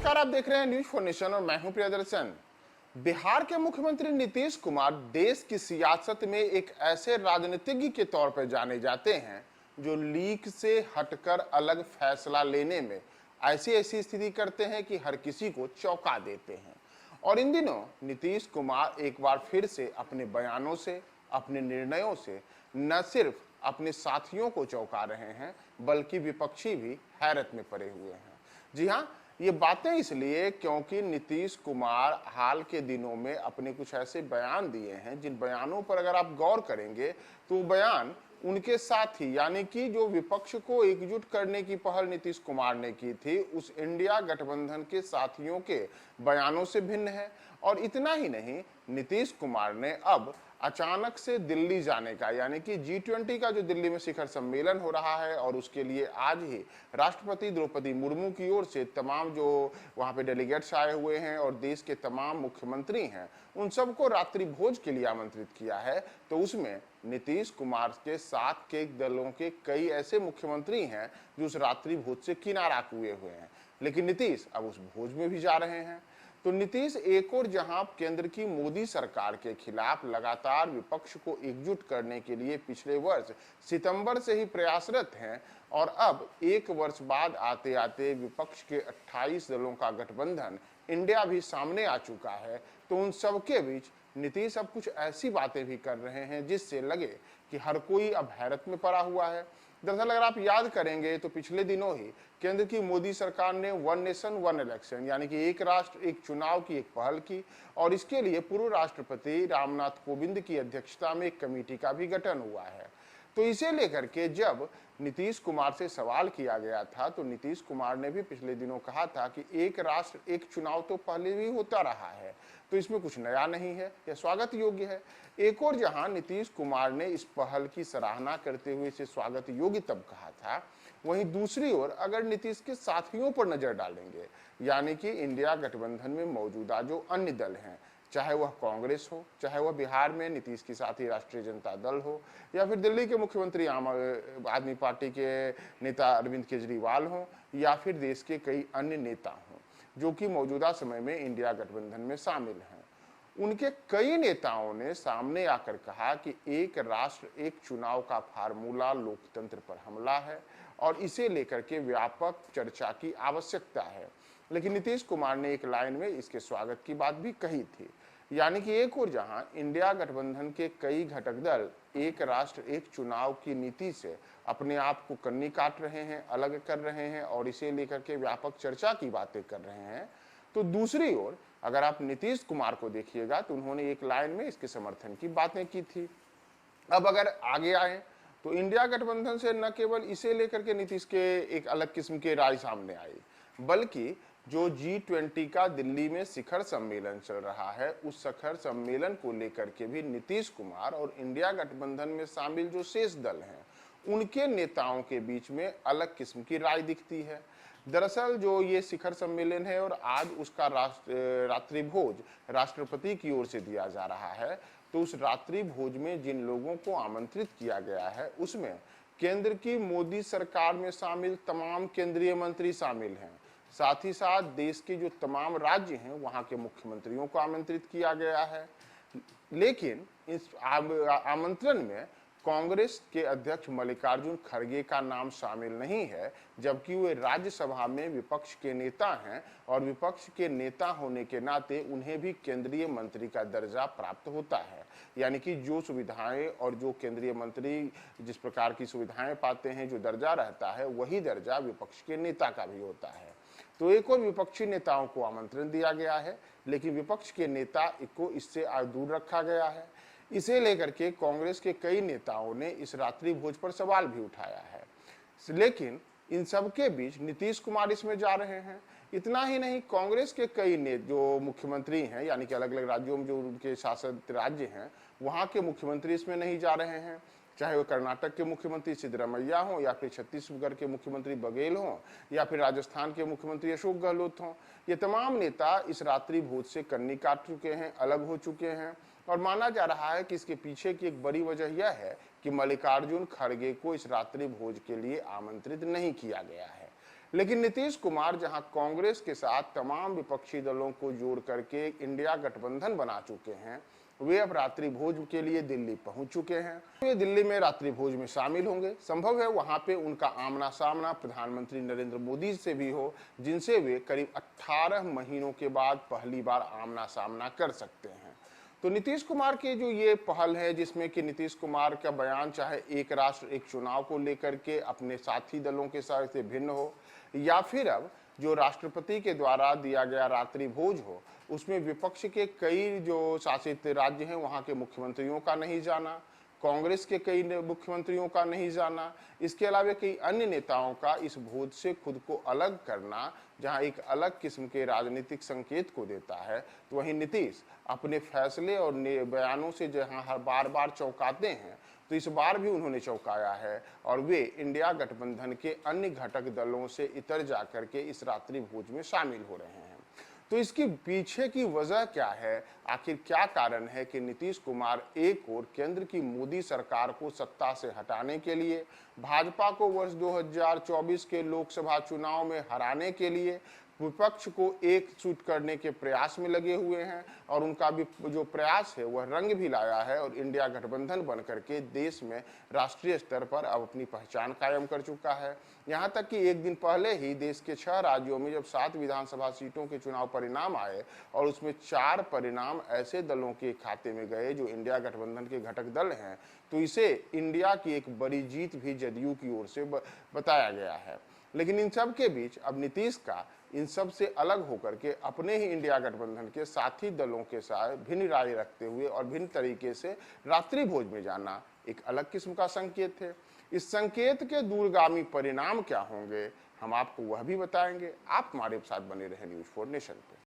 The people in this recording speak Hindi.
नमस्कार, आप देख रहे हैं न्यूज फॉर नेशन और मैं हूं प्रियदर्शन। बिहार के मुख्यमंत्री नीतीश कुमार देश की सियासत में एक ऐसे राजनीतिज्ञ के तौर पर जाने जाते हैं जो लीक से हटकर अलग फैसला लेने में ऐसी ऐसी स्थिति करते हैं कि हर किसी को चौंका देते हैं। और इन दिनों नीतीश कुमार एक बार फिर से अपने बयानों से, अपने निर्णयों से न सिर्फ अपने साथियों को चौंका रहे हैं बल्कि विपक्षी भी हैरत में पड़े हुए हैं। जी हाँ, ये बातें इसलिए क्योंकि नीतीश कुमार हाल के दिनों में अपने कुछ ऐसे बयान दिए हैं जिन बयानों पर अगर आप गौर करेंगे तो वो बयान उनके साथी यानी कि जो विपक्ष को एकजुट करने की पहल नीतीश कुमार ने की थी उस इंडिया गठबंधन के साथियों के बयानों से भिन्न है। और इतना ही नहीं, नीतीश कुमार ने अब अचानक से दिल्ली जाने का यानी कि G20 का जो दिल्ली में शिखर सम्मेलन हो रहा है और उसके लिए आज ही राष्ट्रपति द्रौपदी मुर्मू की ओर से तमाम जो वहां पे डेलीगेट्स आए हुए हैं और देश के तमाम मुख्यमंत्री हैं उन सबको रात्रि भोज के लिए आमंत्रित किया है। तो उसमें नीतीश कुमार के साथ के दलों के कई ऐसे मुख्यमंत्री हैं जो उस रात्रि भोज से किनारा किए हुए हैं, लेकिन नीतीश अब उस भोज में भी जा रहे हैं। तो नीतीश एक और जहां केंद्र की मोदी सरकार के खिलाफ लगातार विपक्ष को एकजुट करने के लिए पिछले वर्ष सितंबर से ही प्रयासरत हैं और अब एक वर्ष बाद आते आते विपक्ष के 28 दलों का गठबंधन इंडिया भी सामने आ चुका है, तो उन सब के बीच नीतीश अब कुछ ऐसी बातें भी कर रहे हैं जिससे लगे कि हर कोई अब हैरत में पड़ा हुआ है। दरअसल अगर आप याद करेंगे तो पिछले दिनों ही केंद्र की मोदी सरकार ने वन नेशन वन इलेक्शन यानी कि एक राष्ट्र एक चुनाव की एक पहल की और इसके लिए पूर्व राष्ट्रपति रामनाथ कोविंद की अध्यक्षता में एक कमेटी का भी गठन हुआ है। तो इसे लेकर के जब नीतीश कुमार से सवाल किया गया था तो नीतीश कुमार ने भी पिछले दिनों कहा था कि एक राष्ट्र एक चुनाव तो पहले भी होता रहा है, तो इसमें कुछ नया नहीं है, यह स्वागत योग्य है। एक और जहां नीतीश कुमार ने इस पहल की सराहना करते हुए इसे स्वागत योग्य तब कहा था, वहीं दूसरी ओर अगर नीतीश के साथियों पर नजर डालेंगे यानी कि इंडिया गठबंधन में मौजूदा जो अन्य दल हैं, चाहे वह कांग्रेस हो, चाहे वह बिहार में नीतीश की साथी राष्ट्रीय जनता दल हो या फिर दिल्ली के मुख्यमंत्री आम आदमी पार्टी के नेता अरविंद केजरीवाल हो या फिर देश के कई अन्य नेता हों जो कि मौजूदा समय में इंडिया गठबंधन में शामिल हैं, उनके कई नेताओं ने सामने आकर कहा कि एक राष्ट्र एक चुनाव का फार्मूला लोकतंत्र पर हमला है और इसे लेकर के व्यापक चर्चा की आवश्यकता है। लेकिन नीतीश कुमार ने एक लाइन में इसके स्वागत की बात भी कही थी, यानी कि एक और जहां इंडिया गठबंधन के कई घटक दल एक राष्ट्र एक चुनाव की नीति से अपने आप को कन्नी काट रहे हैं, अलग कर रहे हैं और इसे लेकर के व्यापक चर्चा की बातें कर रहे हैं, तो दूसरी ओर अगर आप नीतीश कुमार को देखिएगा तो उन्होंने एक लाइन में इसके समर्थन की बातें की थी। अब अगर आगे आए तो इंडिया गठबंधन से न केवल इसे लेकर के नीतीश के एक अलग किस्म के राय सामने आई, बल्कि जो G20 का दिल्ली में शिखर सम्मेलन चल रहा है उस शिखर सम्मेलन को लेकर के भी नीतीश कुमार और इंडिया गठबंधन में शामिल जो शेष दल हैं उनके नेताओं के बीच में अलग किस्म की राय दिखती है। दरअसल जो ये शिखर सम्मेलन है और आज उसका रात्रि भोज राष्ट्रपति की ओर से दिया जा रहा है, तो उस रात्रि भोज में जिन लोगों को आमंत्रित किया गया है उसमें केंद्र की मोदी सरकार में शामिल तमाम केंद्रीय मंत्री शामिल हैं, साथ ही साथ देश के जो तमाम राज्य हैं वहां के मुख्यमंत्रियों को आमंत्रित किया गया है। लेकिन इस आमंत्रण में कांग्रेस के अध्यक्ष मल्लिकार्जुन खड़गे का नाम शामिल नहीं है, जबकि वे राज्यसभा में विपक्ष के नेता हैं और विपक्ष के नेता होने के नाते उन्हें भी केंद्रीय मंत्री का दर्जा प्राप्त होता है, यानी कि जो सुविधाएं और जो केंद्रीय मंत्री जिस प्रकार की सुविधाएं पाते हैं, जो दर्जा रहता है वही दर्जा विपक्ष के नेता का भी होता है। तो एक और विपक्षी नेताओं को आमंत्रण दिया गया है, लेकिन विपक्ष के नेता को इससे दूर रखा गया है। इसे लेकर के कांग्रेस के कई नेताओं ने इस रात्रि भोज पर सवाल भी उठाया है, लेकिन इन सब के बीच नीतीश कुमार इसमें जा रहे हैं। इतना ही नहीं, कांग्रेस के कई जो मुख्यमंत्री हैं यानी कि अलग अलग राज्यों में जो उनके शासित राज्य हैं वहां के मुख्यमंत्री इसमें नहीं जा रहे हैं, चाहे वो कर्नाटक के मुख्यमंत्री सिद्धरमैया हो या फिर छत्तीसगढ़ के मुख्यमंत्री बघेल हो या फिर राजस्थान के मुख्यमंत्री अशोक गहलोत हो। ये तमाम नेता इस रात्रि भोज से कन्नी काट चुके हैं, अलग हो चुके हैं और माना जा रहा है कि इसके पीछे की एक बड़ी वजह यह है कि मल्लिकार्जुन खड़गे को इस रात्रि भोज के लिए आमंत्रित नहीं किया गया है। लेकिन नीतीश कुमार जहां कांग्रेस के साथ तमाम विपक्षी दलों को जोड़ करके एक इंडिया गठबंधन बना चुके हैं, वे अब रात्रि भोज के लिए दिल्ली पहुंच चुके हैं। वे दिल्ली में रात्रि भोज में शामिल होंगे। संभव है वहां पे उनका आमना सामना प्रधानमंत्री नरेंद्र मोदी से भी हो, जिनसे वे करीब 18 महीनों के बाद पहली बार आमना सामना कर सकते हैं। तो नीतीश कुमार के जो ये पहल है, जिसमें कि नीतीश कुमार का बयान चाहे एक राष्ट्र एक चुनाव को लेकर के अपने साथी दलों के साथ से भिन्न हो, या फिर अब जो राष्ट्रपति के द्वारा दिया गया रात्रि भोज हो, उसमें विपक्ष के कई जो शासित राज्य हैं वहां के मुख्यमंत्रियों का नहीं जाना, कांग्रेस के कई मुख्यमंत्रियों का नहीं जाना, इसके अलावा कई अन्य नेताओं का इस भोज से खुद को अलग करना, जहां एक अलग किस्म के राजनीतिक संकेत को देता है, तो वहीं नीतीश अपने फैसले और बयानों से जहां हर बार बार चौंकाते हैं, तो इस बार भी उन्होंने चौंकाया है और वे इंडिया गठबंधन के अन्य घटक दलों से इतर जाकर के इस रात्रि भोज में शामिल हो रहे हैं। तो इसकी पीछे की वजह क्या है? आखिर क्या कारण है कि नीतीश कुमार एक और केंद्र की मोदी सरकार को सत्ता से हटाने के लिए, भाजपा को वर्ष 2024 के लोकसभा चुनाव में हराने के लिए विपक्ष को एकजुट करने के प्रयास में लगे हुए हैं, और उनका भी जो प्रयास है वह रंग भी लाया है और इंडिया गठबंधन बन करके देश में राष्ट्रीय स्तर पर अब अपनी पहचान कायम कर चुका है। यहाँ तक कि एक दिन पहले ही देश के 6 राज्यों में जब 7 विधानसभा सीटों के चुनाव परिणाम आए और उसमें 4 परिणाम ऐसे दलों के खाते में गए जो इंडिया गठबंधन के घटक दल हैं, तो इसे इंडिया की एक बड़ी जीत भी जदयू की ओर से बताया गया है। लेकिन इन सब के बीच अब नीतीश का इन सब से अलग होकर के अपने ही इंडिया गठबंधन के साथी दलों के साथ भिन्न राय रखते हुए और भिन्न तरीके से रात्रि भोज में जाना एक अलग किस्म का संकेत है। इस संकेत के दूरगामी परिणाम क्या होंगे, हम आपको वह भी बताएंगे। आप हमारे साथ बने रहे न्यूज़ 4 नेशन पे।